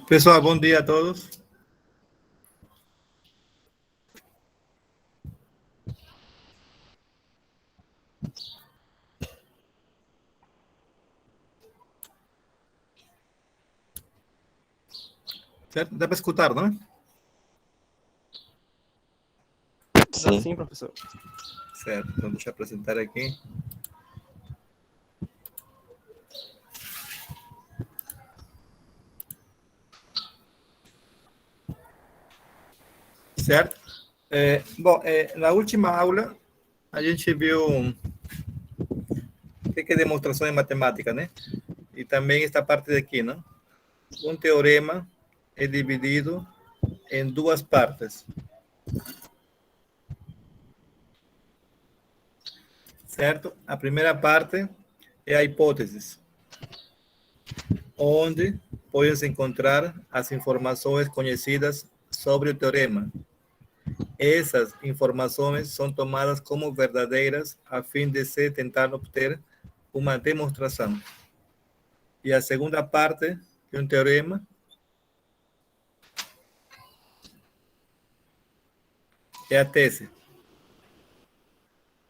Pessoal, bom dia a todos. Certo? Dá para escutar, não é? Dá sim, professor. Certo, então deixa eu apresentar aqui. Certo? Na última aula, a gente viu o que é demonstração em matemática, né? E também esta parte daqui, não? Um teorema é dividido em duas partes. Certo? A primeira parte é a hipótese, onde podem-se encontrar as informações conhecidas sobre o teorema. Essas informações são tomadas como verdadeiras a fim de se tentar obter uma demonstração. E a segunda parte de um teorema é a tese,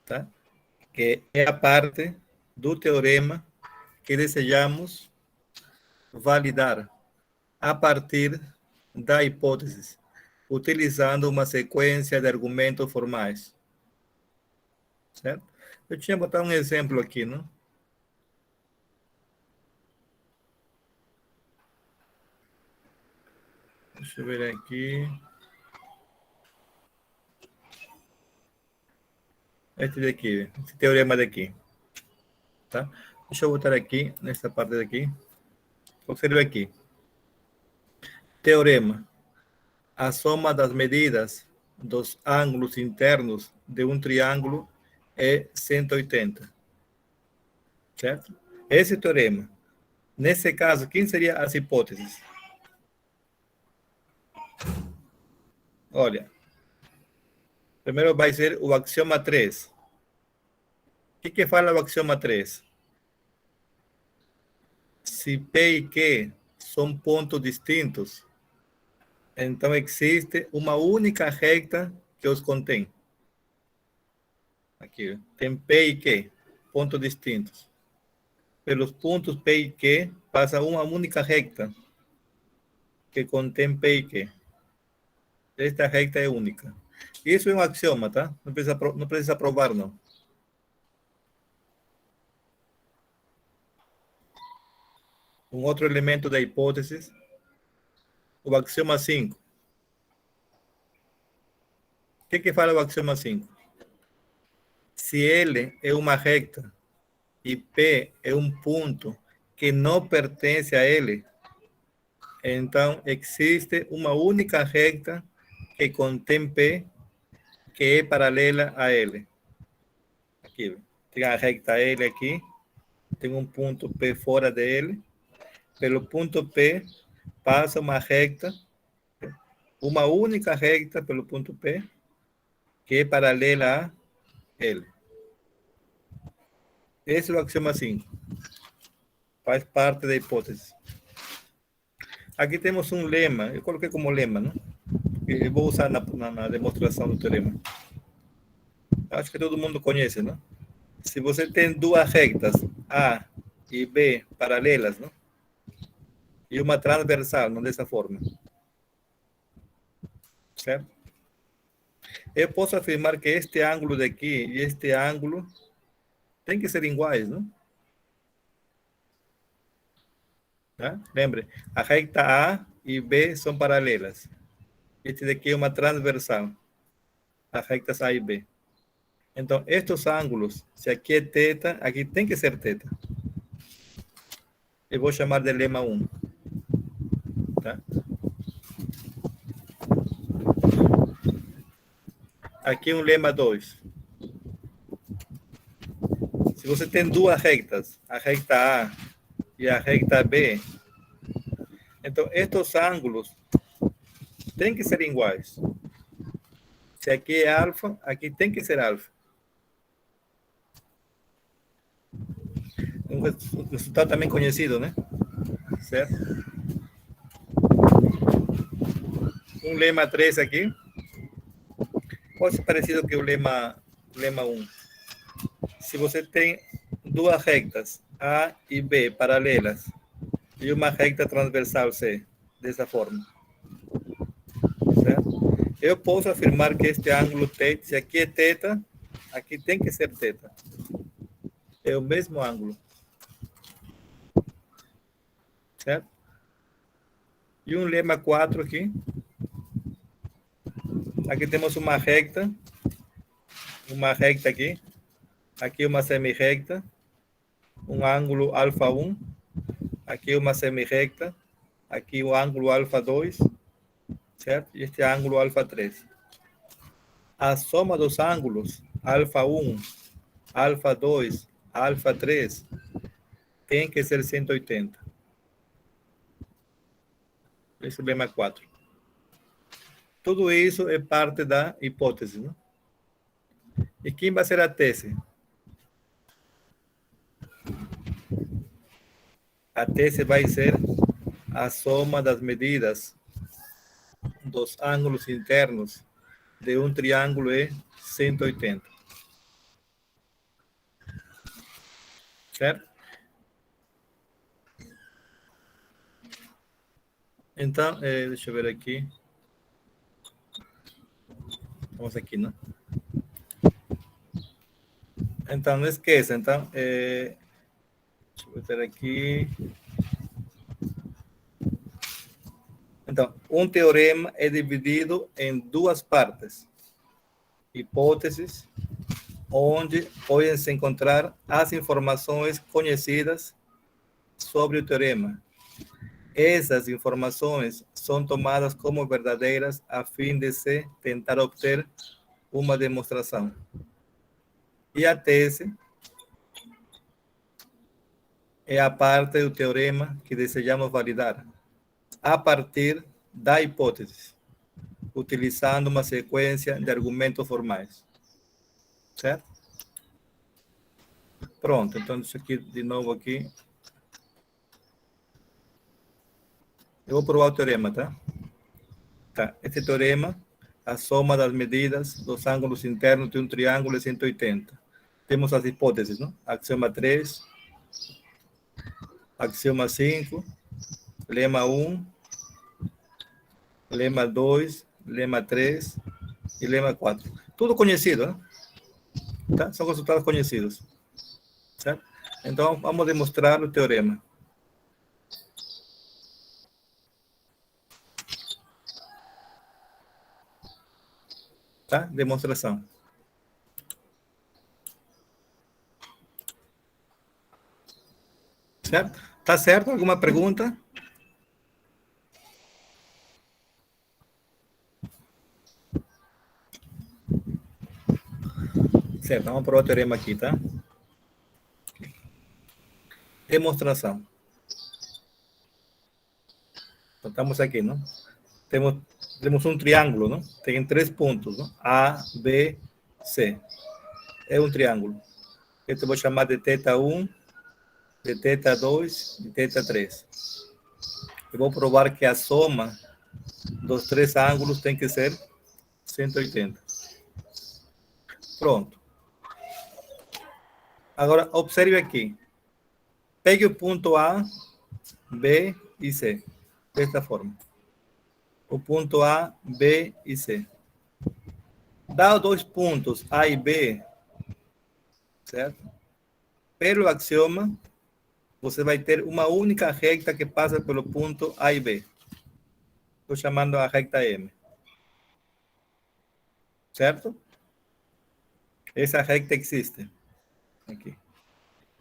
tá? Que é a parte do teorema que desejamos validar a partir da hipótese, utilizando uma sequência de argumentos formais. Certo? Eu tinha botado um exemplo aqui, não? Deixa eu ver aqui. Este daqui, esse teorema daqui. Tá? Deixa eu botar aqui, nessa parte daqui. Observe aqui. Teorema. A soma das medidas dos ângulos internos de um triângulo é 180. Certo? Esse teorema. Nesse caso, quem seriam as hipóteses? Olha, primeiro vai ser o axioma 3. O que fala o axioma 3? Se P e Q são pontos distintos, então existe uma única reta que os contém. Aqui, tem P e Q, pontos distintos. Pelos pontos P e Q passa uma única reta que contém P e Q. Esta reta é única. Isso é um axioma, tá? Não precisa provar, não. Um outro elemento da hipótese, o axioma 5. O que fala o axioma 5? Se L é uma reta e P é um ponto que não pertence a L, então existe uma única reta que contém P que é paralela a L. Aqui, tem a reta L aqui, tem um ponto P fora de L. Pelo ponto P passa uma reta, uma única reta pelo ponto P, que é paralela a L. Esse é o axioma 5. Faz parte da hipótese. Aqui temos um lema, eu coloquei como lema, né? Eu vou usar na demonstração do teorema. Acho que todo mundo conhece, né? Se você tem duas retas, A e B, paralelas, né? E uma transversal, não dessa forma. Certo? Eu posso afirmar que este ângulo daqui e este ângulo tem que ser iguais, não? Tá? Lembre, a reta A e B são paralelas. Este daqui é uma transversal. As retas A e B. Então, estes ângulos, se aqui é θ, aqui tem que ser θ. Eu vou chamar de lema 1. Tá? Aqui um lema 2. Se você tem duas retas, a reta A e a reta B, então estes ângulos têm que ser iguais. Se aqui é alfa, aqui tem que ser alfa. Um resultado também conhecido, né? Certo? un lema 3 aqui. Pode ser parecido que o lema 1. Se você tem duas retas A e B paralelas e uma reta transversal C, dessa forma, certo? Eu posso afirmar que este ângulo θ, se aqui é θ, aqui tem que ser θ. É o mesmo ângulo, certo? E um lema 4 aqui. Aqui temos uma reta aqui. Aqui uma semi-recta, um ângulo alfa 1. Aqui uma semi-recta. Aqui o ângulo alfa 2, certo? E este ângulo alfa 3. A soma dos ângulos alfa 1, alfa 2, alfa 3 tem que ser 180. Esse é o lema 4. Tudo isso é parte da hipótese, né? E quem vai ser a tese? A tese vai ser a soma das medidas dos ângulos internos de um triângulo é 180. Certo? Então, deixa eu ver aqui. Vamos aqui, né? Então, não esqueça. Então, deixa eu ver aqui. Então, um teorema é dividido em duas partes. Hipóteses, onde podem se encontrar as informações conhecidas sobre o teorema. Essas informações são tomadas como verdadeiras a fim de se tentar obter uma demonstração. E a tese é a parte do teorema que desejamos validar, a partir da hipótese, utilizando uma sequência de argumentos formais. Certo? Pronto, então isso aqui, de novo aqui. Eu vou provar o teorema, tá? Tá, esse teorema, a soma das medidas dos ângulos internos de um triângulo é 180. Temos as hipóteses, não? Axioma 3, axioma 5, lema 1, lema 2, lema 3 e lema 4. Tudo conhecido, né? Tá? São resultados conhecidos. Certo? Então, vamos demonstrar o teorema. Tá? Demonstração. Certo? Tá certo? Alguma pergunta? Certo, vamos provar o teorema aqui, tá? Demonstração. Então, estamos aqui, não? Temos um triângulo, não? Tem 3 pontos, não? A, B, C. É um triângulo. Eu vou chamar de θ1, de θ2 e θ3. Eu vou provar que a soma dos 3 ângulos tem que ser 180. Pronto. Agora, observe aqui. Pegue o ponto A, B e C. Desta forma. O ponto A, B e C. Dá 2 pontos A e B, certo? Pelo axioma, você vai ter uma única reta que passa pelo ponto A e B. Estou chamando a reta M. Certo? Essa reta existe. Aqui.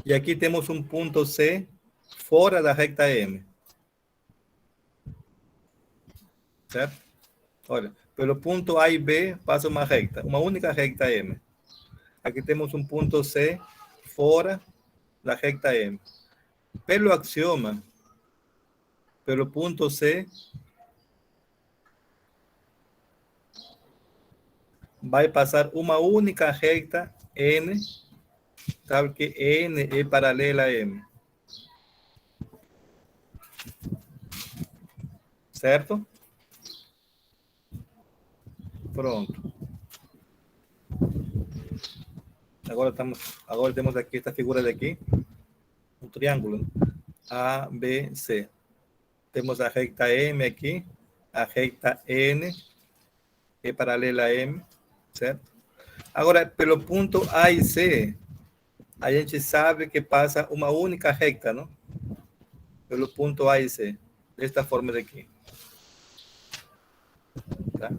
E aqui temos um ponto C fora da reta M. Certo? Olha, pelo ponto A e B passa uma reta, uma única reta M. Aqui temos um ponto C fora da reta M. Pelo axioma, pelo ponto C, vai passar uma única reta N, sabe que N é paralela a M. Certo? Pronto. Agora temos aqui esta figura de aqui, um triângulo, A, B, C. Temos a reta M aqui, a reta N, que é paralela a M, certo? Agora, pelo ponto A e C, a gente sabe que passa uma única reta, não? Pelo ponto A e C, desta forma daqui. Tá?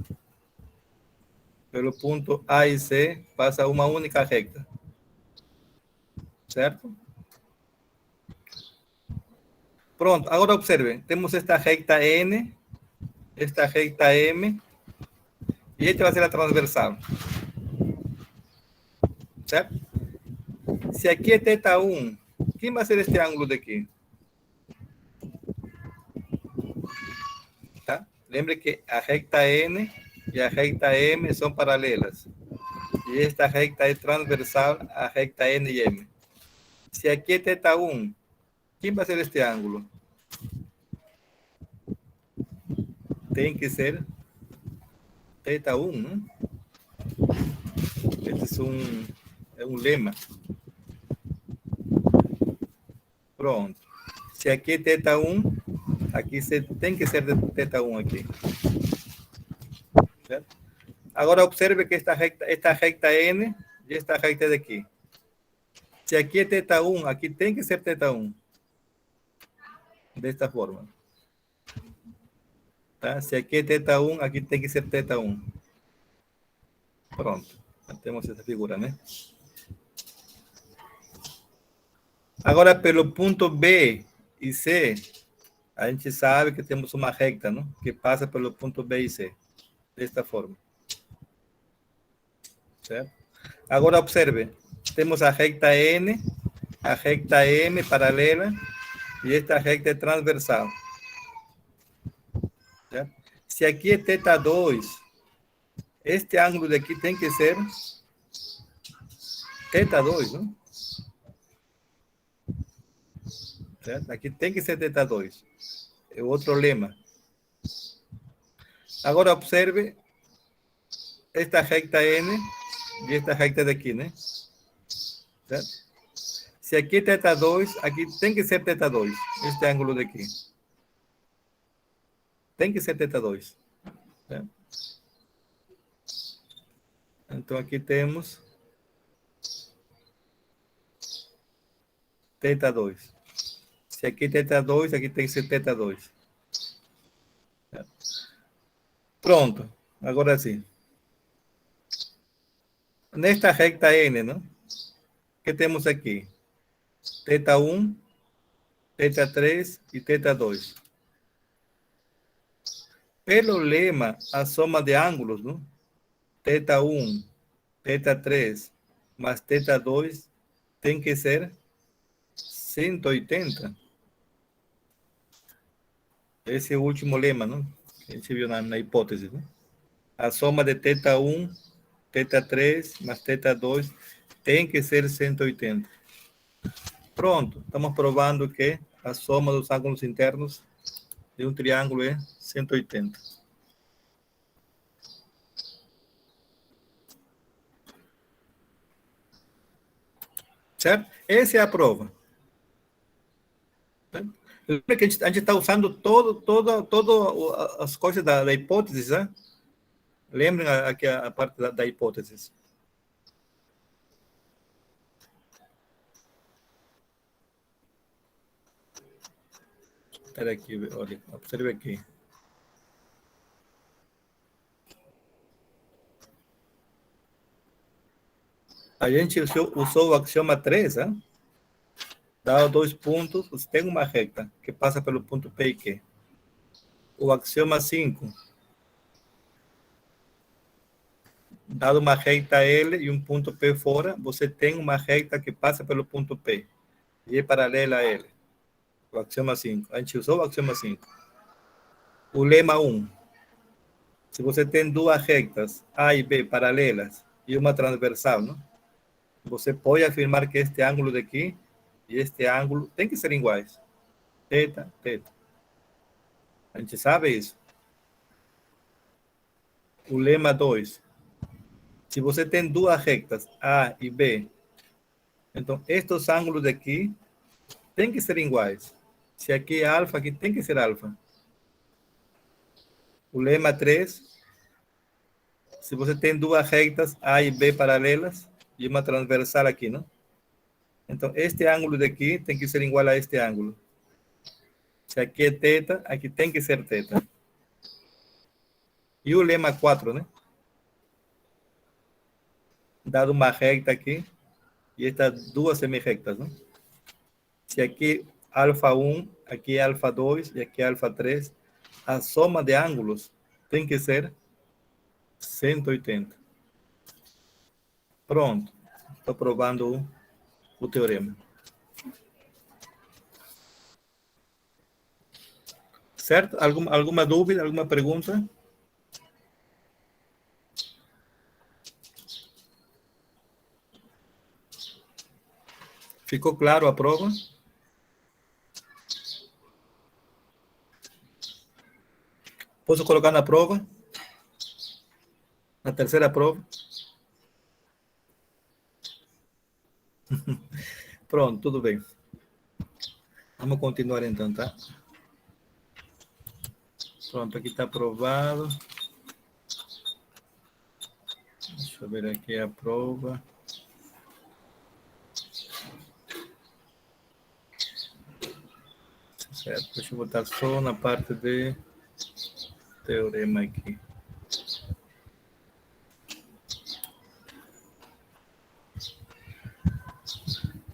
Pelo ponto A e C, passa uma única reta. Certo? Pronto, agora observe. Temos esta reta N, esta reta M, e esta vai ser a transversal. Certo? Se aqui é θ1, quem vai ser este ângulo daqui? Tá? Lembre que a reta N e a reta M são paralelas. E esta reta é transversal à reta N e M. Se aqui é θ1, quem vai ser este ângulo? Tem que ser θ1, não? Este é um lema. Pronto. Se aqui é θ1, aqui tem que ser θ1 aqui. Certo? Agora observe que esta reta N e esta reta daqui. Se aqui é θ1, aqui tem que ser θ1. Desta forma. Tá? Se aqui é θ1, aqui tem que ser θ1. Pronto. Temos essa figura, né? Agora, pelo ponto B e C, a gente sabe que temos uma reta, não? Que passa pelo ponto B e C. Desta forma. Certo? Agora, observe. Temos a reta N, a reta M paralela e esta reta é transversal. Certo? Se aqui é θ2, este ângulo daqui tem que ser θ2, não? Certo? Aqui tem que ser θ2. É outro lema. Agora observe esta reta N e esta reta daqui, né? Certo? Se aqui é θ2, aqui tem que ser θ2. Este ângulo daqui. Tem que ser θ2. Certo? Então aqui temos θ2. Se aqui é θ2, aqui tem que ser θ2. Certo? Pronto. Agora sim. Nesta reta N, não? Que temos aqui? θ1, θ3 e θ2. Pelo lema, a soma de ângulos, não? θ1, θ3 mais θ2 tem que ser 180. Esse é o último lema, não? Que a gente viu na hipótese, não? A soma de θ1, θ3 mais θ2 tem que ser 180. Pronto, estamos provando que a soma dos ângulos internos de um triângulo é 180. Certo? Essa é a prova. Lembra que a gente está usando todas as coisas da hipótese, né? Lembrem aqui a parte da hipótese. Espera aqui, olha, observe aqui. A gente usou o axioma 3, né? Dado 2 pontos, você tem uma reta que passa pelo ponto P e Q. O axioma 5, dado uma reta L e um ponto P fora, você tem uma reta que passa pelo ponto P e é paralela a L. O axioma 5. A gente usou o axioma 5. O lema 1. Se você tem duas retas, A e B, paralelas, e uma transversal, não? Você pode afirmar que este ângulo daqui e este ângulo tem que ser iguais. Θ, θ. A gente sabe isso. O lema 2. Se você tem duas retas, A e B, então estes ângulos aqui têm que ser iguais. Se aqui é alfa, aqui tem que ser alfa. O lema 3. Se você tem duas retas A e B paralelas e uma transversal aqui, não? Então, este ângulo daqui tem que ser igual a este ângulo. Se aqui é θ, aqui tem que ser θ. E o lema 4, né? Dado uma reta aqui e estas duas semirrectas, né? Se aqui alfa 1, aqui é alfa 2 e aqui é alfa 3, a soma de ângulos tem que ser 180. Pronto. Estou provando o teorema. Certo? Alguma dúvida, alguma pergunta? Ficou claro a prova? Posso colocar na prova? Na terceira prova? Pronto, tudo bem. Vamos continuar então, tá? Pronto, aqui está aprovado. Deixa eu ver aqui a prova. Certo, deixa eu botar só na parte de teorema aqui.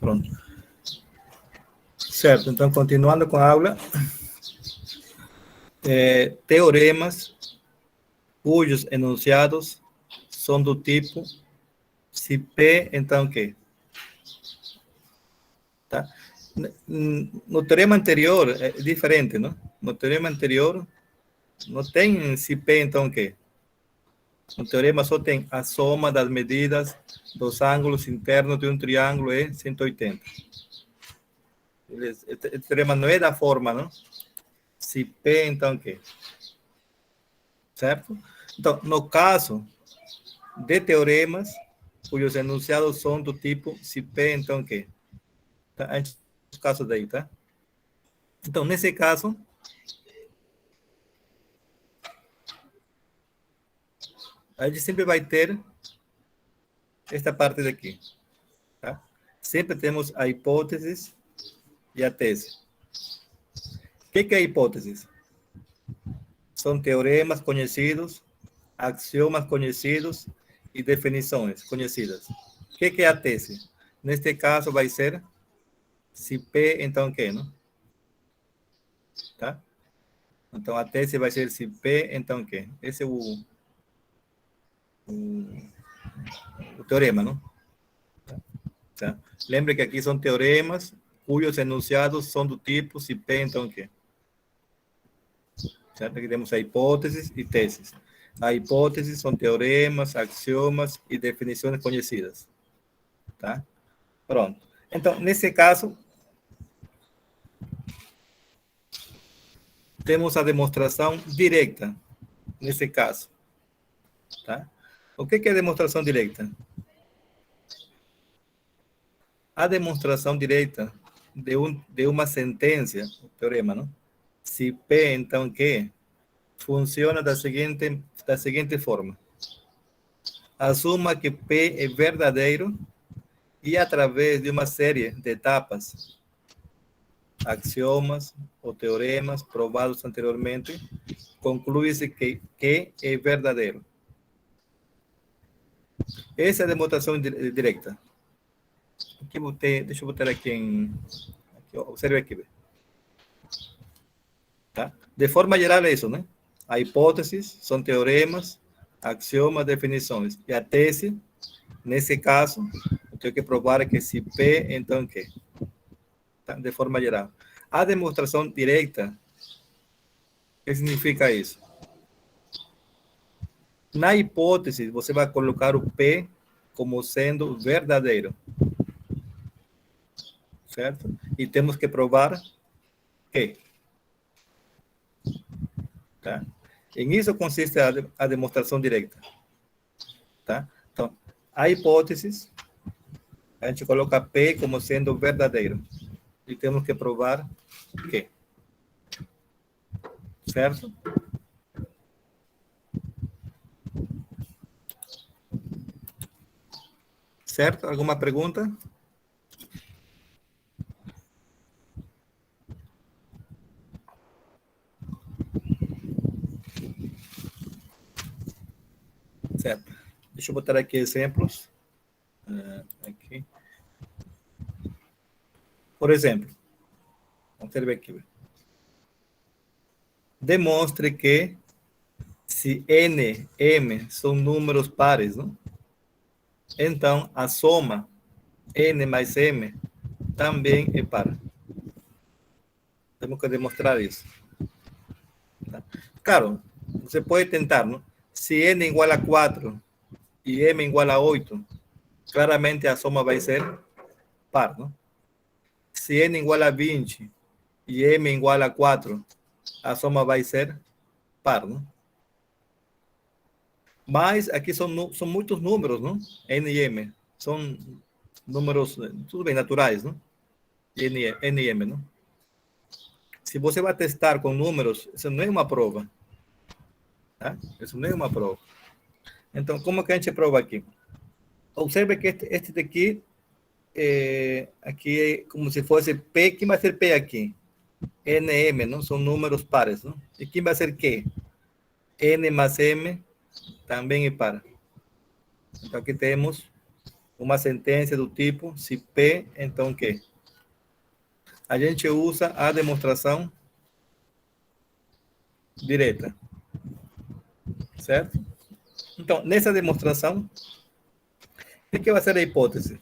Pronto. Certo, então continuando com a aula. Teoremas cujos enunciados são do tipo se P, então quê? Tá? No teorema anterior é diferente, não? No teorema anterior não tem se P, então quê? No teorema só tem a soma das medidas dos ângulos internos de um triângulo é 180. O teorema não é da forma, não? Se P, então quê? Certo? Então, no caso de teoremas cujos enunciados são do tipo se P, então quê? Tá? Antes do caso daí, tá? Então, nesse caso, a gente sempre vai ter esta parte daqui, tá? Sempre temos a hipótese e a tese. O que é a hipótese? São teoremas conhecidos, axiomas conhecidos e definições conhecidas. O que é a tese? Neste caso vai ser se P, então quê, não? Tá? Então, a tese vai ser se P, então quê? Esse é o teorema, não? Tá? Lembre que aqui são teoremas cujos enunciados são do tipo se P, então quê? Certo? Aqui temos a hipótese e teses. A hipótese são teoremas, axiomas e definições conhecidas. Tá? Pronto. Então, nesse caso, temos a demonstração direta, nesse caso. Tá? O que é demonstração direta? A demonstração direta de uma sentença, o teorema, não? Se P, então, que funciona da seguinte forma. Assuma que P é verdadeiro e, através de uma série de etapas, axiomas ou teoremas provados anteriormente, conclui-se que é verdadeiro. Essa é a demonstração direta. Aqui deixa eu botar aqui aqui, observe aqui. Tá? De forma geral é isso, né? A hipótese são teoremas, axiomas, definições. E a tese, nesse caso, eu tenho que provar que se P, então que? Tá? De forma geral. A demonstração direta, o que significa isso? Na hipótese, você vai colocar o P como sendo verdadeiro. Certo? E temos que provar que. Tá? Em isso consiste a demonstração direta. Tá? Então, a hipótese, a gente coloca P como sendo verdadeiro. E temos que provar que. Certo? Certo? Alguma pergunta? Certo. Deixa eu botar aqui exemplos. Aqui. Por exemplo, vamos ver aqui. Demonstre que se N, M são números pares, não? Então, a soma N mais M também é par. Temos que demonstrar isso. Tá? Claro, você pode tentar, não? Se N igual a 4 e M igual a 8, claramente a soma vai ser par, não? Se N igual a 20 e M igual a 4, a soma vai ser par, não? Mas aqui são muitos números, não? N e M. São números, tudo bem, naturais, não? N e M, não? Se você vai testar com números, isso não é uma prova. Tá? Isso não é uma prova. Então, como que a gente prova aqui? Observe que este daqui, aqui é como se fosse P. Quem vai ser P aqui? N, M, não? São números pares, não? E quem vai ser Q? N mais M também é par. Então, aqui temos uma sentença do tipo, se P, então Q. A gente usa a demonstração direta. Certo? Então, nessa demonstração, o que vai ser a hipótese?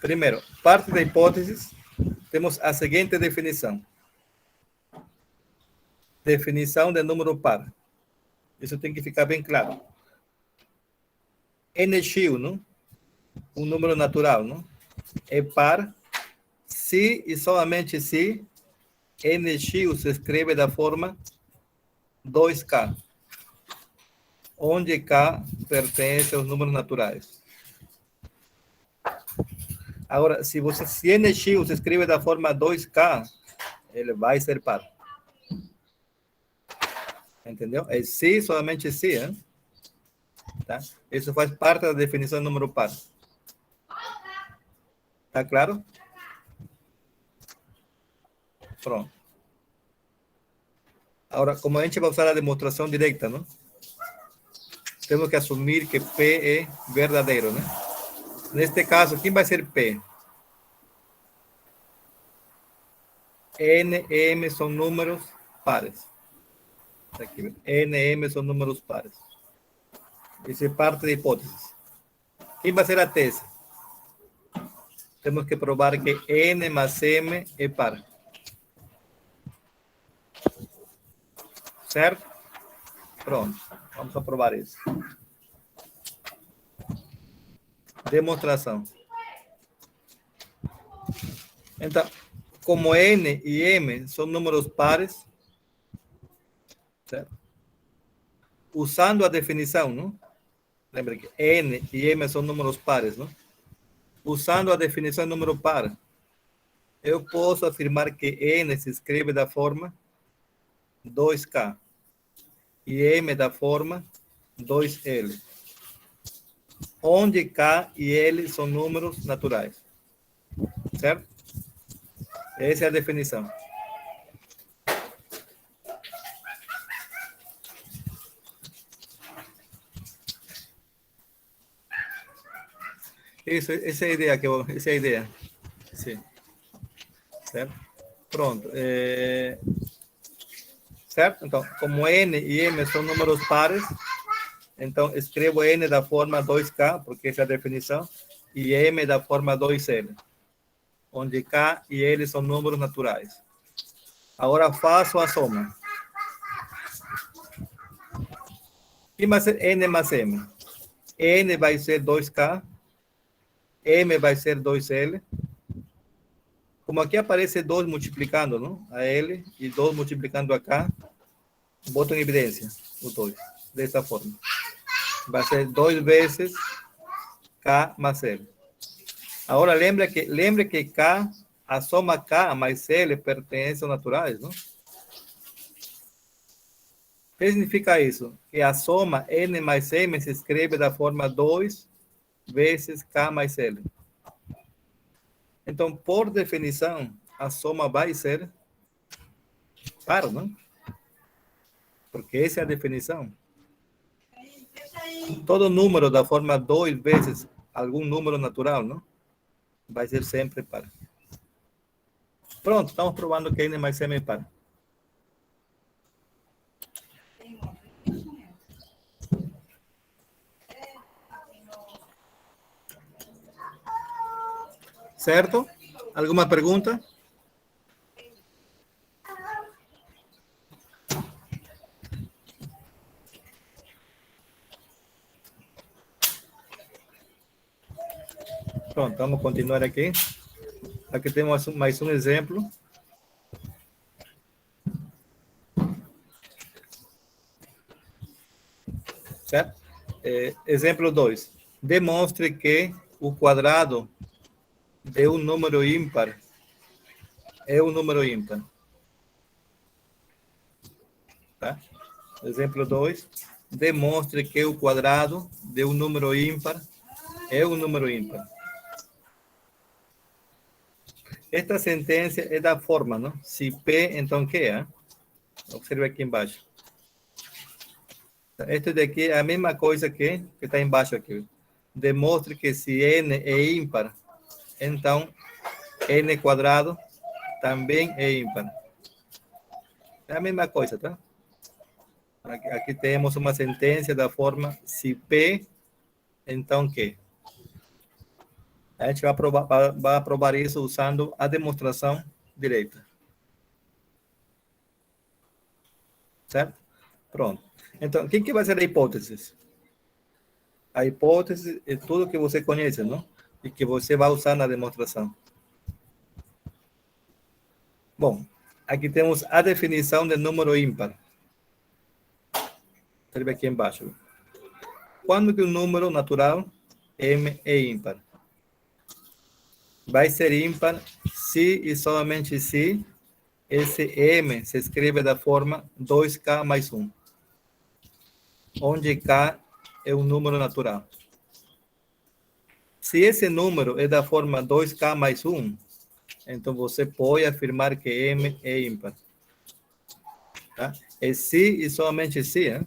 Primeiro, parte da hipótese, temos a seguinte definição. Definição de número par. Isso tem que ficar bem claro. NX, não? Um número natural, não? É par se e somente se NX se escreve da forma 2K, onde K pertence aos números naturais. Agora, se NX se escreve da forma 2K, ele vai ser par. Entendeu? É se, somente se, hein? Tá? Isso faz parte da definição do número par. Tá claro? Pronto. Agora, como a gente vai usar a demonstração direta, não? Temos que assumir que P é verdadeiro, né? Neste caso, quem vai ser P? N e M são números pares. Aqui, N e M são números pares. Isso é parte da hipótese. Quem vai ser a tese? Temos que provar que N mais M é par. Certo? Pronto. Vamos a provar isso. Demonstração. Então, como N e M são números pares, certo? Usando a definição, não? Lembra que N e M são números pares, não? Usando a definição de número par, eu posso afirmar que N se escreve da forma 2K e M da forma 2L, onde K e L são números naturais. Certo? Essa é a definição. Isso, essa é a ideia essa é a ideia. Sim. Certo? Pronto. Certo? Então, como N e M são números pares, então escrevo N da forma 2K, porque essa é a definição, e M da forma 2L, onde K e L são números naturais. Agora faço a soma. E vai ser N mais M. N vai ser 2K, M vai ser 2L, como aquí aparece 2 multiplicando, ¿no? A L y 2 multiplicando acá, boto en evidencia los 2, de esta forma. Va a ser 2 veces K más L. Ahora, lembre que K, a soma K más L pertenece a naturales, ¿no? ¿Qué significa isso? Que a soma N mais M se escreve da forma 2 vezes K mais L. Então, por definição, a soma vai ser par, não? Porque essa é a definição. Todo número da forma 2 vezes algum número natural, não? Vai ser sempre par. Pronto, estamos provando que N mais M é par. Certo? Alguma pergunta? Pronto, vamos continuar aqui. Aqui temos mais um exemplo. Certo? Exemplo 2. Demonstre que o quadrado de um número ímpar é um número ímpar. Tá? Exemplo 2. Demonstre que o quadrado de um número ímpar é um número ímpar. Esta sentença é da forma, não? Se P, então que é? Observe aqui embaixo. Este daqui é a mesma coisa que está embaixo aqui. Demonstre que se N é ímpar, então N quadrado também é ímpar. É a mesma coisa, tá? Aqui temos uma sentença da forma se P, então que? A gente vai aprovar isso usando a demonstração direta. Certo? Pronto. Então, o que vai ser a hipótese? A hipótese é tudo que você conhece, não? E que você vai usar na demonstração. Bom, aqui temos a definição de número ímpar. Escreve aqui embaixo. Quando que um número natural M é ímpar? Vai ser ímpar se e somente se esse M se escreve da forma 2K mais 1. Onde K é um número natural. Se esse número é da forma 2K mais 1, então você pode afirmar que M é ímpar. Tá? É se e somente se, hein?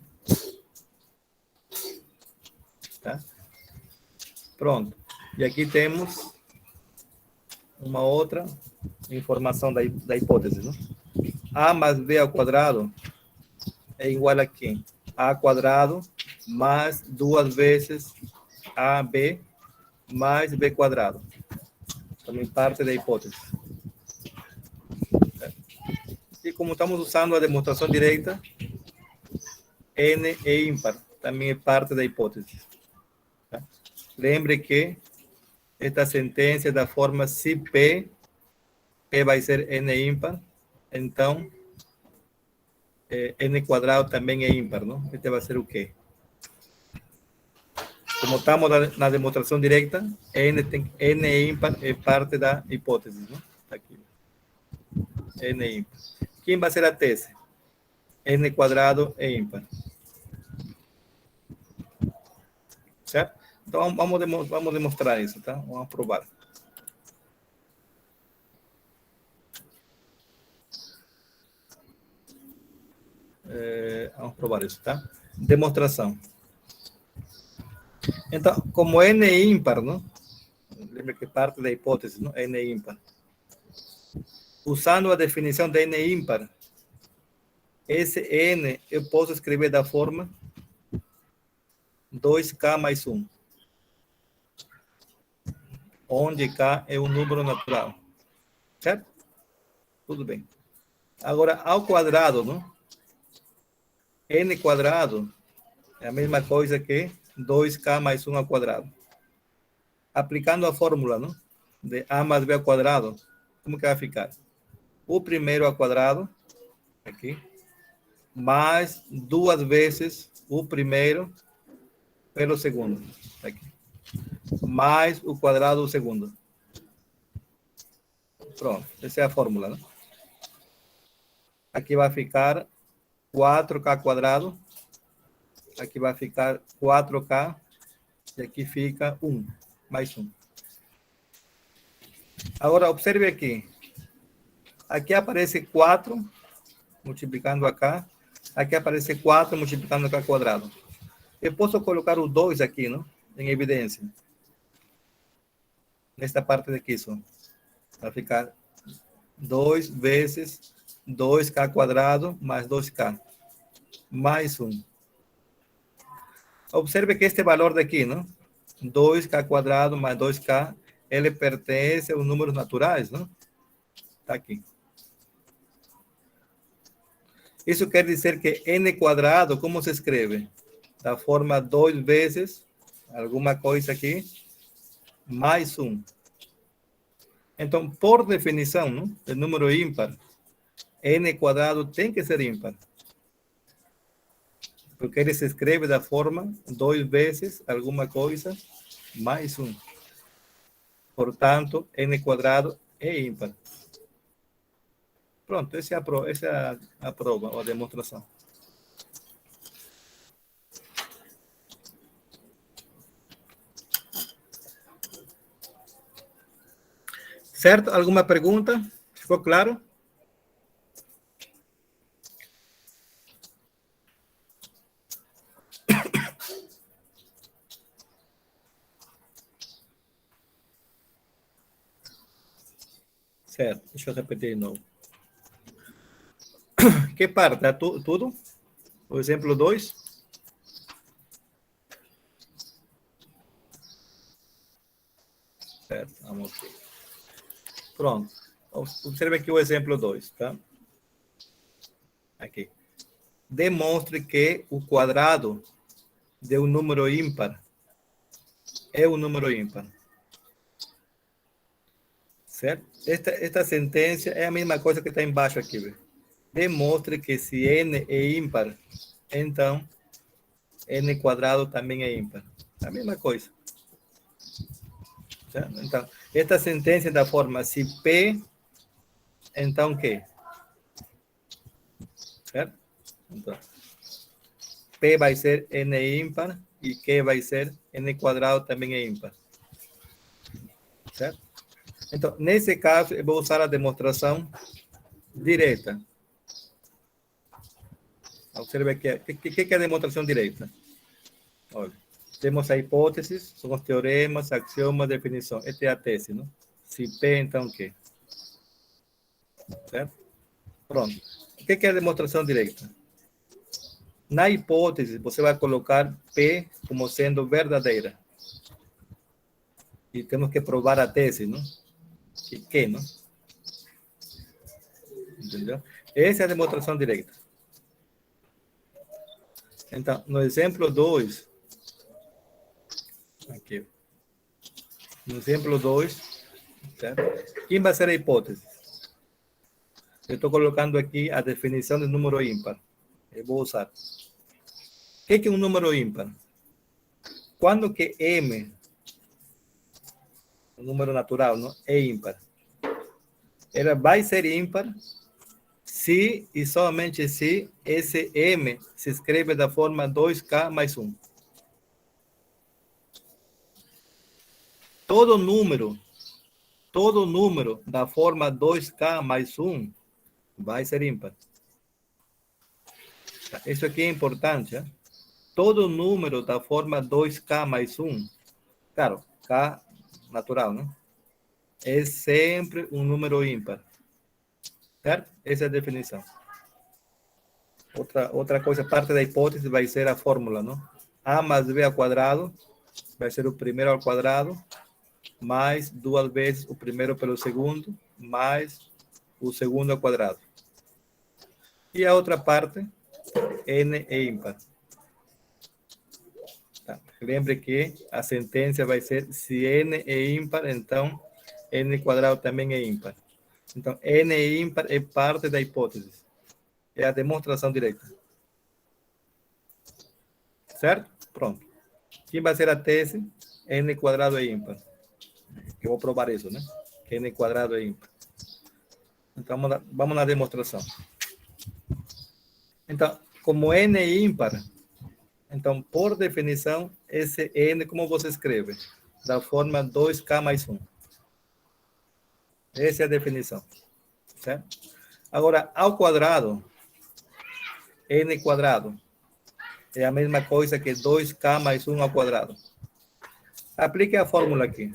Tá? Pronto. E aqui temos uma outra informação da hipótese, não? A mais B ao quadrado é igual a quê? A quadrado mais 2 vezes AB mais B quadrado. Também parte da hipótese. E como estamos usando a demonstração direta, N é ímpar. Também é parte da hipótese. Tá? Lembre que esta sentença é da forma se P vai ser N ímpar, então N quadrado também é ímpar, não? Este vai ser o quê? Como estamos na demonstração direta, N é ímpar, é parte da hipótese, não? Tá aqui. N é ímpar. Quem vai ser a tese? N quadrado é ímpar. Certo? Então, vamos demonstrar isso, tá? Vamos provar. Vamos provar isso, tá? Demonstração. Então, como N é ímpar, não? Lembra que parte da hipótese, não? N é ímpar. Usando a definição de N ímpar, esse N eu posso escrever da forma 2K mais 1. Onde K é um número natural. Certo? Tudo bem. Agora, ao quadrado, não? N quadrado é a mesma coisa que 2K mais 1 ao quadrado. Aplicando a fórmula, não? De A mais B ao quadrado, como que vai ficar? O primeiro ao quadrado, aqui, mais 2 vezes o primeiro pelo segundo, aqui, mais o quadrado do segundo. Pronto, essa é a fórmula, né? Aqui vai ficar 4k quadrado, aqui vai ficar 4k, e aqui fica 1, mais 1. Agora, observe aqui. Aqui aparece 4, multiplicando acá. Aqui aparece 4, multiplicando acá quadrado. Eu posso colocar o 2 aqui, não? Em evidência. Nesta parte daqui só. Vai ficar 2 vezes 2k quadrado mais 2k. Mais 1. Observe que este valor daqui, não? 2k quadrado mais 2k, ele pertence aos números naturais, não? Está aqui. Isso quer dizer que n quadrado, como se escreve? Da forma 2 vezes alguma coisa aqui, mais 1. Então, por definição, não? O número ímpar, n quadrado tem que ser ímpar. Porque ele se escreve da forma 2 vezes alguma coisa, mais 1. Portanto, n quadrado é ímpar. Pronto, essa é a prova, ou a demonstração. Certo? Alguma pergunta? Ficou claro? Certo, deixa eu repetir de novo. Que parte? Tudo? O exemplo 2? Certo, vamos ver. Pronto. Observe aqui o exemplo 2, tá? Aqui. Demonstre que o quadrado de um número ímpar é um número ímpar. Certo? Esta sentença é a mesma coisa que está embaixo aqui. Viu? Demonstre que se n é ímpar, então n quadrado também é ímpar. A mesma coisa. Certo? Então, esta sentença é da forma se P, então Q. Certo? Então, P vai ser n ímpar e Q vai ser n quadrado também é ímpar. Certo? Então, nesse caso, eu vou usar a demonstração direta. Observe aqui. O que é a demonstração direta? Olha, temos a hipótese, são os teoremas, axiomas, definição. Esta é a tese, não? Se P, então Q. Certo? Pronto. O que é a demonstração direta? Na hipótese, você vai colocar P como sendo verdadeira. E temos que provar a tese, não? Que não? Entendeu? Essa é a demonstração direta. Então, no exemplo 2, aqui. No exemplo 2, certo? Quem vai ser a hipótese? Eu estou colocando aqui a definição de número ímpar. Eu vou usar. O que é um número ímpar? Quando que M, um número natural, não? É ímpar. Ela vai ser ímpar se e somente se esse M se escreve da forma 2K mais 1. Todo número da forma 2K mais 1 vai ser ímpar. Isso aqui é importante. Hein? Todo número da forma 2K mais 1, claro, K natural, né? É sempre um número ímpar. Certo? Essa é a definição. Outra coisa, parte da hipótese vai ser a fórmula, não? A mais B ao quadrado vai ser o primeiro ao quadrado, mais 2 vezes o primeiro pelo segundo, mais o segundo ao quadrado. E a outra parte, n é ímpar. Tá. Lembre que a sentença vai ser, se n é ímpar, então n quadrado também é ímpar. Então, N ímpar é parte da hipótese. É a demonstração direta. Certo? Pronto. Quem vai ser a tese? N quadrado é ímpar. Eu vou provar isso, né? Que N quadrado é ímpar. Então, vamos na demonstração. Então, como N é ímpar, então, por definição, esse N, como você escreve? Da forma 2K mais 1. Essa é a definição. Certo? Agora, ao quadrado, N quadrado é a mesma coisa que 2K mais 1 ao quadrado. Aplique a fórmula aqui.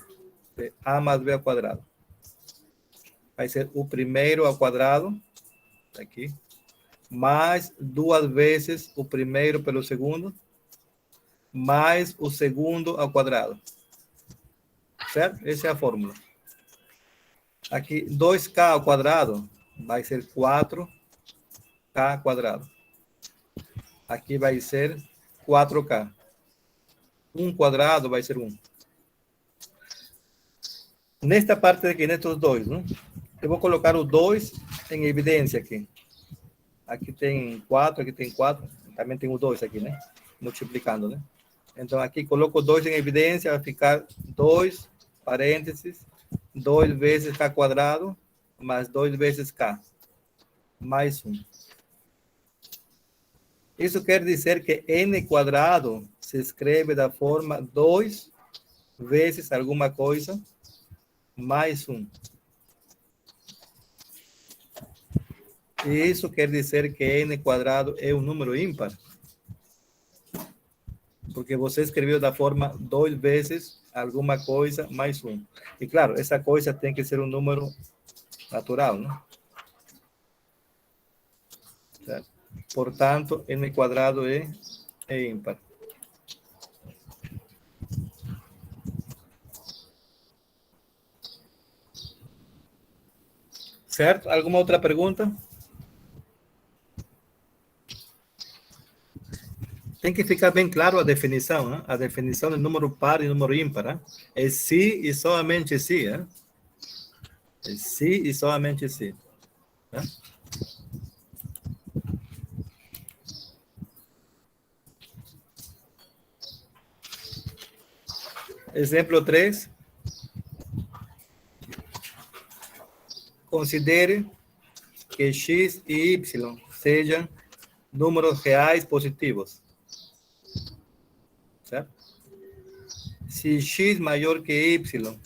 A mais B ao quadrado. Vai ser o primeiro ao quadrado, aqui, mais 2 vezes o primeiro pelo segundo, mais o segundo ao quadrado. Certo? Essa é a fórmula. Aqui, 2K ao quadrado vai ser 4K quadrado. Aqui vai ser 4K. 1 quadrado vai ser 1. Nesta parte aqui, nestes dois, né? Eu vou colocar o 2 em evidência aqui. Aqui tem 4, aqui tem 4. Também tem o 2 aqui, né? Multiplicando, né? Então, aqui coloco 2 em evidência, vai ficar 2, parênteses, 2 vezes K quadrado, mais 2 vezes K, mais 1. Isso quer dizer que N quadrado se escreve da forma 2 vezes alguma coisa, mais 1. E isso quer dizer que N quadrado é um número ímpar. Porque você escreveu da forma 2 vezes alguma coisa mais 1. E claro, essa coisa tem que ser um número natural, né? Certo? Portanto, N quadrado é ímpar. Certo? Alguma outra pergunta? Tem que ficar bem claro a definição, né? A definição de número par e número ímpar, né? É se e somente se, né? É se e somente se, né? Exemplo 3. Considere que x e y sejam números reais positivos. Certo? Se x maior que y,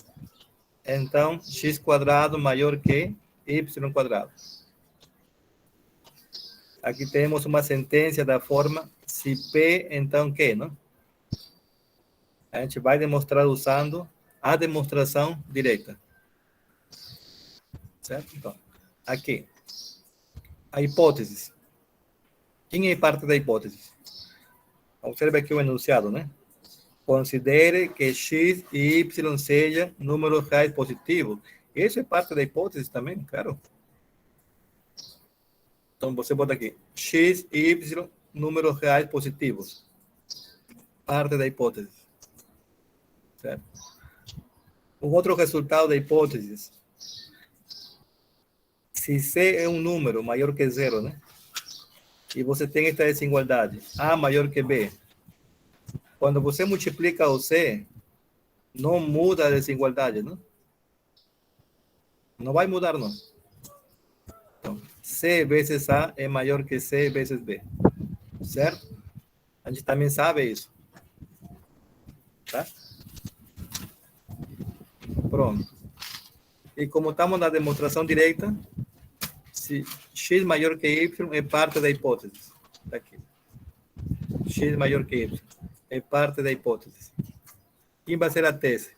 então x quadrado maior que y quadrado. Aqui temos uma sentença da forma se P, então que, não? A gente vai demonstrar usando a demonstração direta. Certo? Então, aqui, a hipótese. Quem é parte da hipótese? Observe aqui o enunciado, né? Considere que x e y sejam números reais positivos. Isso é parte da hipótese também, claro. Então, você bota aqui, x e y, números reais positivos. Parte da hipótese. Certo? Um outro resultado da hipótese. Se C é um número maior que zero, né? E você tem esta desigualdade, A maior que B. Quando você multiplica o C, não muda a desigualdade, não? Não vai mudar, não. Então, C vezes A é maior que C vezes B. Certo? A gente também sabe isso. Tá? Pronto. E como estamos na demonstração direta, se x maior que y é parte da hipótese. Tá aqui. X maior que y é parte da hipótese. Quem vai ser a tese?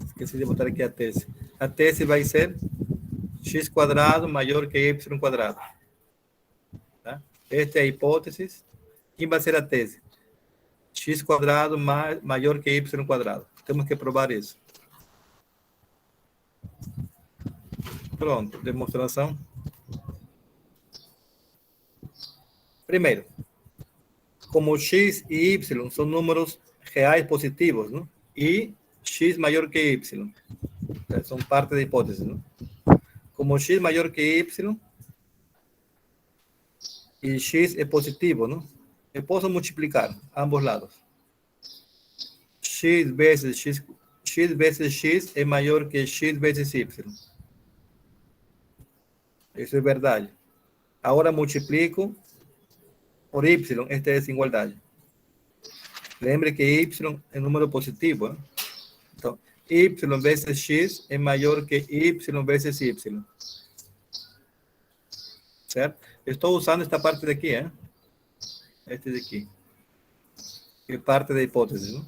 Esqueci de botar aqui a tese. A tese vai ser x quadrado maior que y quadrado. Tá? Esta é a hipótese. Quem vai ser a tese? X quadrado maior que y quadrado. Temos que provar isso. Pronto, demonstração. Primeiro, como x e y são números reais positivos, não? E x maior que y. Son parte de hipótesis, ¿no? Como x mayor que y, y x es positivo, ¿no? Puedo multiplicar ambos lados. X veces x es mayor que x veces y. Eso es verdad. Ahora multiplico por y, esta desigualdade. Lembre que y es número positivo, ¿eh? Entonces, y veces x es mayor que y veces y. ¿Certo? Estou usando esta parte de aqui, ¿eh? Este de aqui. Que é parte da hipótese, não?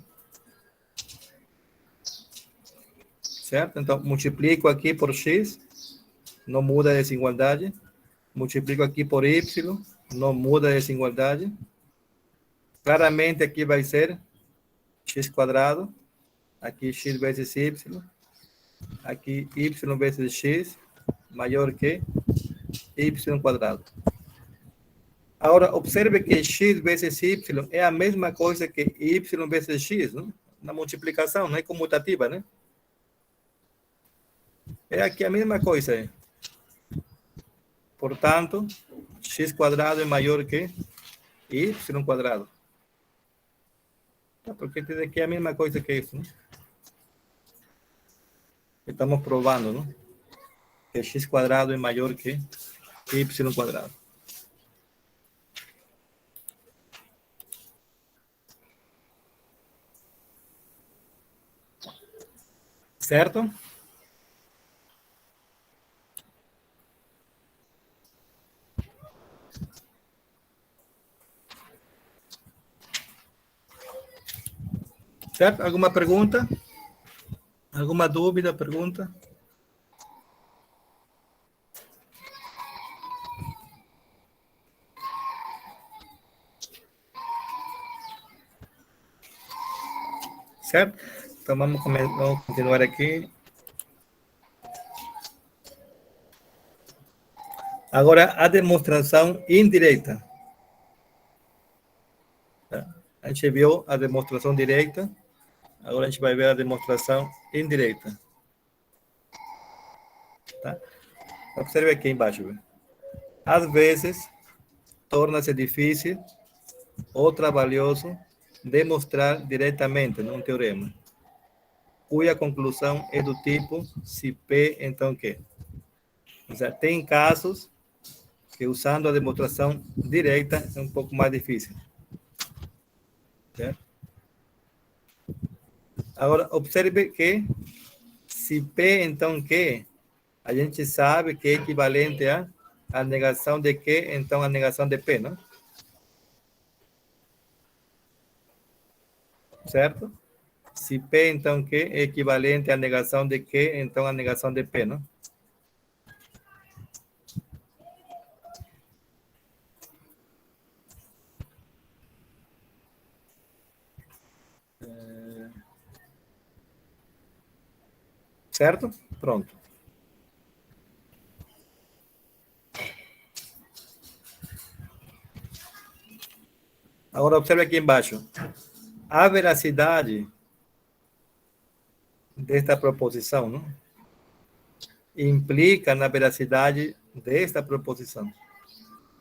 Certo? Então, multiplico aqui por x, não muda a desigualdade. Multiplico aqui por y, não muda a desigualdade. Claramente aqui vai ser x quadrado. Aqui x vezes y. Aqui y vezes x maior que y quadrado. Agora, observe que x vezes y é a mesma coisa que y vezes x, não? Na multiplicação, não é comutativa, né? É aqui a mesma coisa. Hein? Portanto, x quadrado é maior que y quadrado. Porque tem aqui a mesma coisa que isso, né? Estamos provando, não? Que x quadrado é maior que y quadrado. Certo? Certo? Alguma pergunta? Alguma dúvida, pergunta? Certo? Então vamos continuar aqui. Agora, a demonstração indireta. A gente viu a demonstração direta. Agora a gente vai ver a demonstração indireta. Tá? Observe aqui embaixo. Às vezes, torna-se difícil ou trabalhoso demonstrar diretamente num teorema, cuja conclusão é do tipo se P, então Q. Ou seja, tem casos que usando a demonstração direta é um pouco mais difícil. Certo? Agora, observe que se P, então Q, a gente sabe que é equivalente a negação de Q, então a negação de P, não? Certo? Se P, então Q é equivalente à negação de Q, então a negação de P, não? Certo? Pronto. Agora observe aqui embaixo. A veracidade desta proposição, não? Implica na veracidade desta proposição.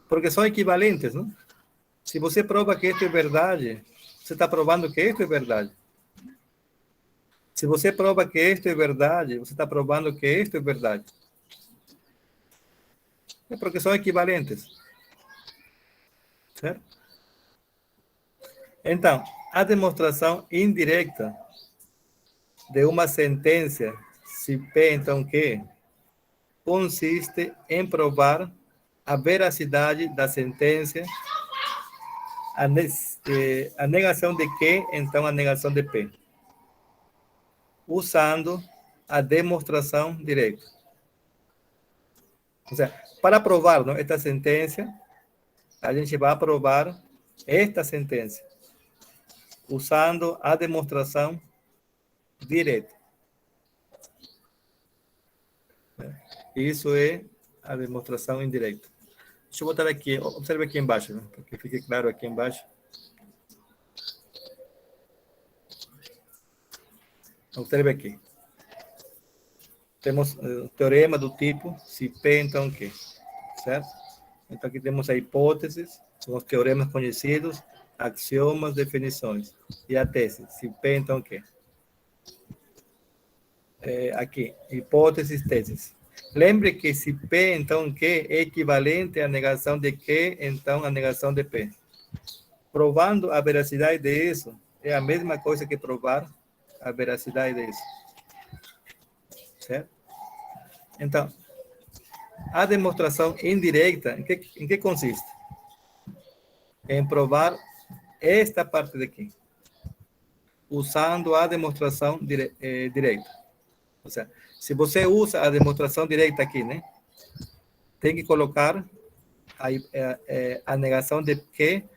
Porque são equivalentes, não? Se você prova que isto é verdade, você está provando que isto é verdade. Se você prova que isto é verdade, você está provando que isto é verdade. É porque são equivalentes. Certo? Então, a demonstração indireta de uma sentença, se P, então Q, consiste em provar a veracidade da sentença, a negação de Q, então a negação de P, usando a demonstração direta. Ou seja, para provar, não, esta sentença, a gente vai provar esta sentença, usando a demonstração direta. Isso é a demonstração indireta. Deixa eu botar aqui, observe aqui embaixo, né? Para que fique claro aqui embaixo. Observe aqui. temos teorema do tipo, se P, então o quê? Certo? Então, aqui temos a hipótese, são os teoremas conhecidos, axiomas, definições. E a tese, se P, então o quê? Aqui, hipóteses, teses. Lembre que se P, então Q é equivalente à negação de Q, então a negação de P. Provando a veracidade disso é a mesma coisa que provar a veracidade disso. Certo? Então, a demonstração indireta, em que consiste? Em provar esta parte daqui, usando a demonstração direta. Ou seja, se você usa a demonstração direta aqui, né? Tem que colocar a negação de Q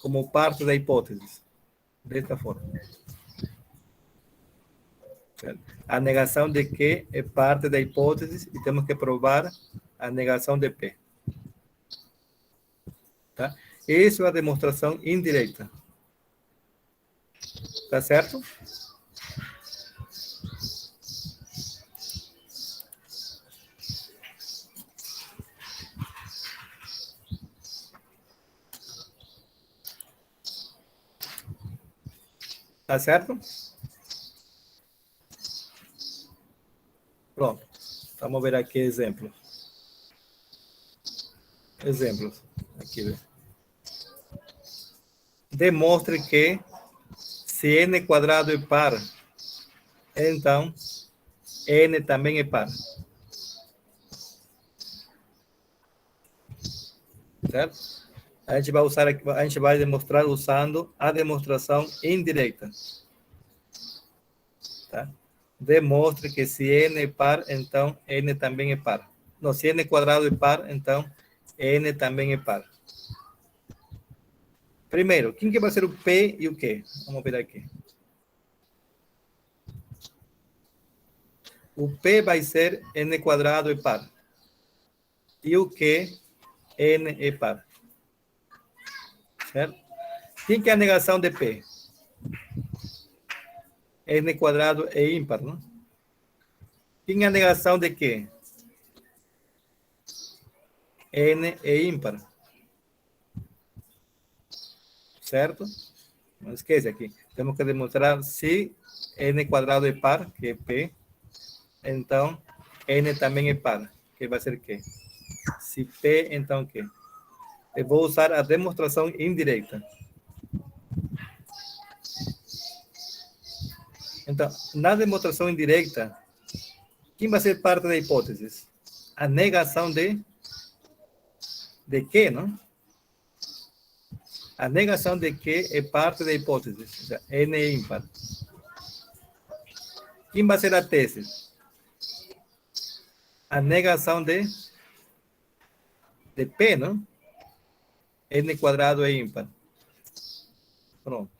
como parte da hipótese. Desta forma. Certo? A negação de Q é parte da hipótese e temos que provar a negação de P. Tá? Isso é a demonstração indireta. Tá certo? Tá certo? Pronto. Vamos ver aqui exemplos. Exemplos. Aqui. Demonstre que se n quadrado é par, então n também é par. Certo? A gente vai usar aqui, a gente vai demonstrar usando a demonstração indireta. Tá? Demonstre que se n é par, então n também é par. Não, se n quadrado é par, então n também é par. Primeiro, quem que vai ser o P e o Q? Vamos ver aqui. O P vai ser n quadrado é par. E o Q, n é par. Certo? Quem que é a negação de P? N quadrado é ímpar, não? Quem é a negação de Q? N é ímpar. Certo? Não esquece aqui. Temos que demonstrar se n quadrado é par, que é P, então n também é par, que vai ser Q. Se P, então Q. Eu vou usar a demonstração indireta. Então, na demonstração indireta, quem vai ser parte da hipótese? A negação de Q, não? A negação de Q é parte da hipótese. Ou seja, n é ímpar. Quem vai ser a tese? A negação de P, não? N quadrado é ímpar. Pronto.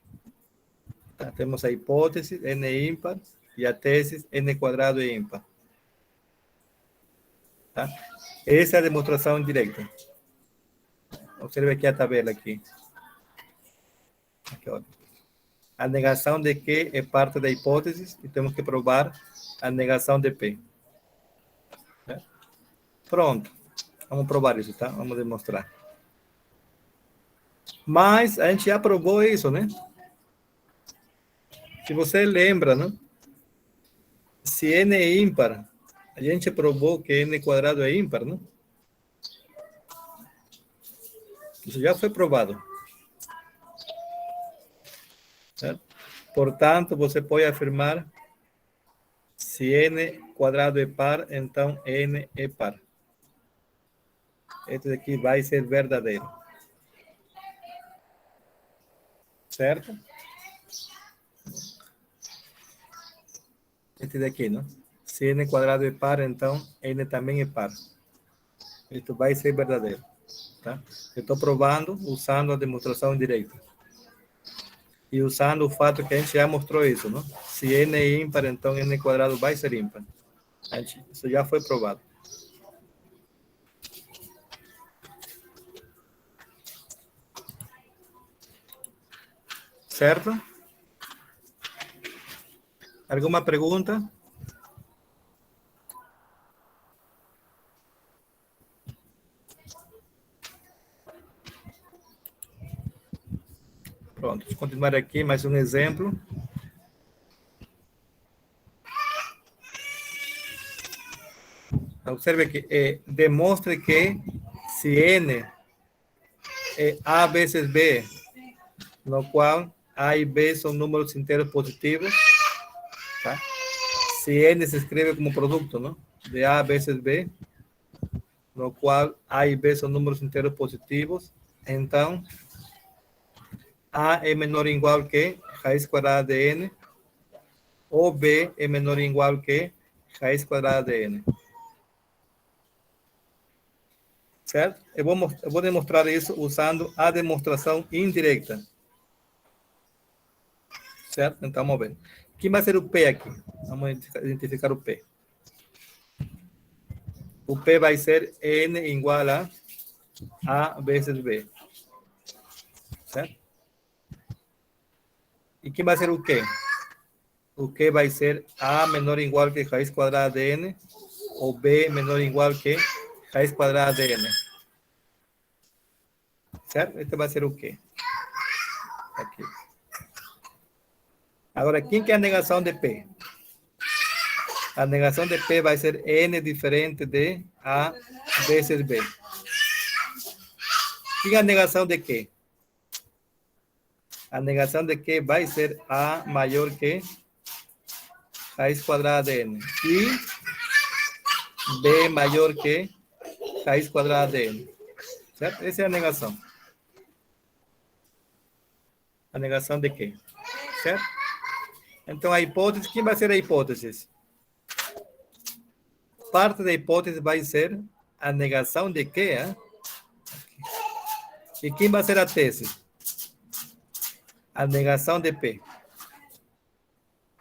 Tá, temos a hipótese, n é ímpar, e a tese, n quadrado é ímpar. Tá? Essa é a demonstração indireta. Observe aqui a tabela aqui. Aqui, ó. A negação de Q é parte da hipótese e temos que provar a negação de P. Tá? Pronto. Vamos provar isso, tá? Vamos demonstrar. Mas a gente já provou isso, né? Se você lembra, né? Se n é ímpar, a gente provou que n quadrado é ímpar, né? Isso já foi provado. Certo? Portanto, você pode afirmar se n quadrado é par, então n é par. Este aqui vai ser verdadeiro. Certo? Este daqui, não? Se n quadrado é par, então n também é par. Isto vai ser verdadeiro. Tá? Eu estou provando usando a demonstração direta. E usando o fato que a gente já mostrou isso, não? Se n é ímpar, então n quadrado vai ser ímpar. Isso já foi provado. Certo? Alguma pergunta? tomar aqui mais um exemplo. Observe que demonstre que se N é A vezes B, no qual A e B são números inteiros positivos, tá? Se N se escreve como produto, não? De A vezes B, no qual A e B são números inteiros positivos, então A é menor ou igual que raiz quadrada de N, ou B é menor ou igual que raiz quadrada de N. Certo? Eu vou demonstrar isso usando a demonstração indireta. Certo? Então, vamos ver. Quem vai ser o P aqui? Vamos identificar o P. O P vai ser N igual a A vezes B. Certo? E quem vai ser o Q? O Q vai ser A menor ou igual que raiz quadrada de N, ou B menor ou igual que raiz quadrada de N. Certo? Este vai ser o Q. Aqui. Agora, quem que é a negação de P? A negação de P vai ser N diferente de A vezes B. E a negação de Q? A negação de Q vai ser A maior que raiz quadrada de N. E B maior que raiz quadrada de N. Certo? Essa é a negação. A negação de Q. Certo? Então, a hipótese, quem vai ser a hipótese? Parte da hipótese vai ser a negação de Q. E quem vai ser a tese? A negação de P.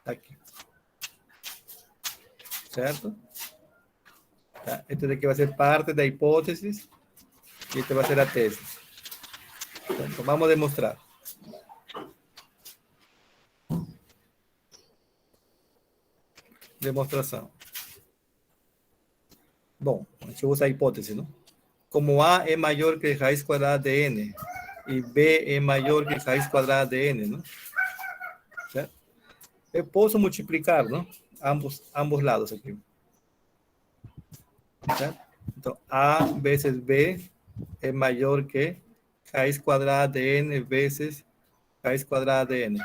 Aqui. Certo? Tá? Então, aqui vai ser parte da hipótese e este vai ser a tese. Então, vamos demonstrar. Demonstração. Bom, a gente usa a hipótese, não? Como A é maior que raiz quadrada de N e B é maior que raiz quadrada de N, não? Certo? Eu posso multiplicar, não? Ambos lados aqui. Certo? Então, A vezes B é maior que raiz quadrada de N vezes raiz quadrada de N.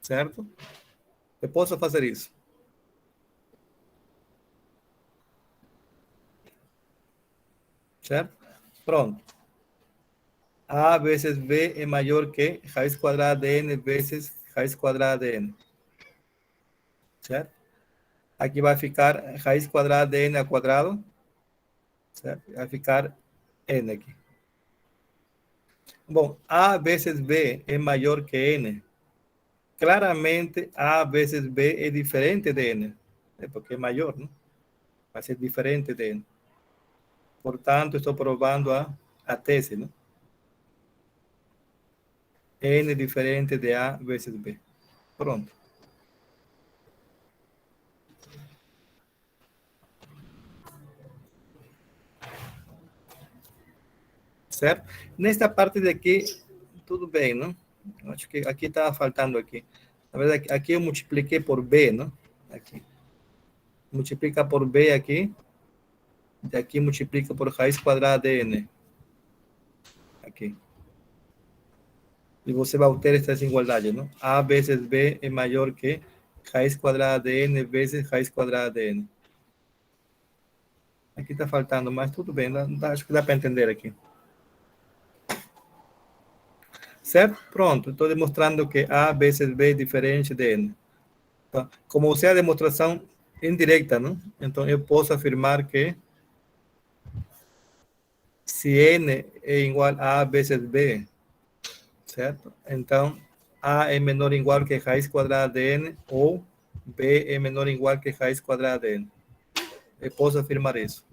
Certo? Eu posso fazer isso. Certo? Pronto. A vezes B é maior que raiz quadrada de N vezes raiz quadrada de N. Certo? Aqui vai ficar raiz quadrada de N ao quadrado. Certo? Vai ficar N aqui. Bom, A vezes B é maior que N. Claramente, A vezes B é diferente de N. Porque é maior, não? Vai ser diferente de N. Portanto, estou provando a tese, não? N diferente de A vezes B. Pronto. Certo? Nesta parte daqui, tudo bem, não? Acho que aqui está faltando aqui. Na verdade, aqui eu multipliquei por B, não? Aqui. Multiplica por B aqui. E aqui multiplica por raiz quadrada de N. Aqui. E você vai obter essa desigualdade, não? A vezes B é maior que raiz quadrada de N vezes raiz quadrada de N. Aqui está faltando, mas tudo bem. Acho que dá para entender aqui. Certo? Pronto. Estou demonstrando que A vezes B é diferente de N. Então, como você é a demonstração indireta, não? Então, eu posso afirmar que se N é igual a A vezes B, certo? Então, A é menor ou igual que raiz quadrada de N, ou B é menor ou igual que raiz quadrada de N. Eu posso afirmar isso.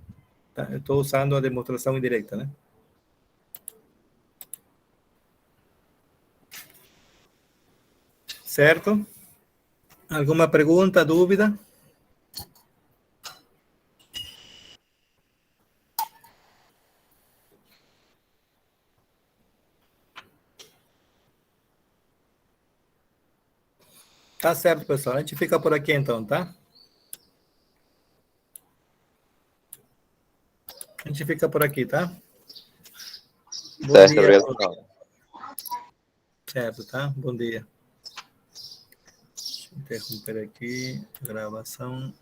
Tá? Eu estou usando a demonstração indireta, né? Certo? Alguma pergunta, dúvida? Tá certo, pessoal. A gente fica por aqui então, tá? A gente fica por aqui, tá? Bom Certo, dia. obrigado. Certo, tá? Bom dia. Deixa eu interromper aqui a gravação.